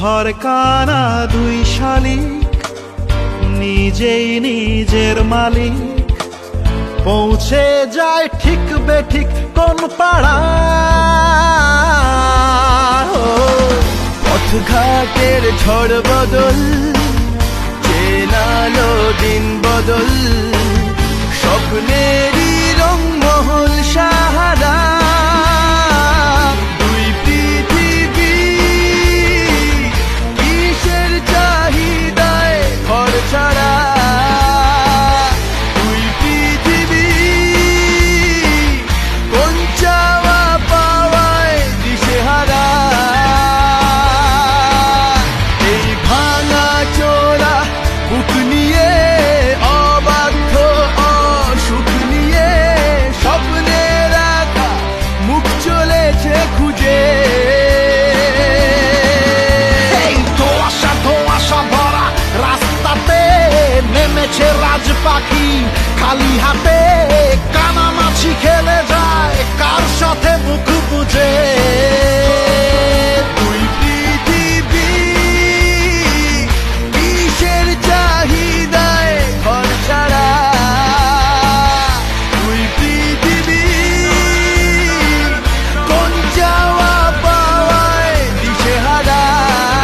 ঘর কানা দুই শালিক, নিজেই নিজের মালিক, পৌঁছে যায় ঠিক বেঠিক কোন পাড়া। পথঘাটের ঝড় বদল, চেনালো দিন বদল, স্বপ্নেরই রংমহল সাহারা। দুই পৃথিবী কিসের চাহিদায় ঘর ছাড়া, দুই পৃথিবী কোন চাওয়া পাওয়ায় দিশেহারা। এই ভাঙা চোরা বুক নিয়ে, অবাধ্য অসুখ নিয়ে, স্বপ্নের আঁকা মুখ চলেছে খুঁজে। এই ধোঁয়াশা ভরা রাস্তাতে নেমেছে রাজ পাখি, খালি হাতে কানামাছি খেলে যায় কার সাথে মুখ বুঝে।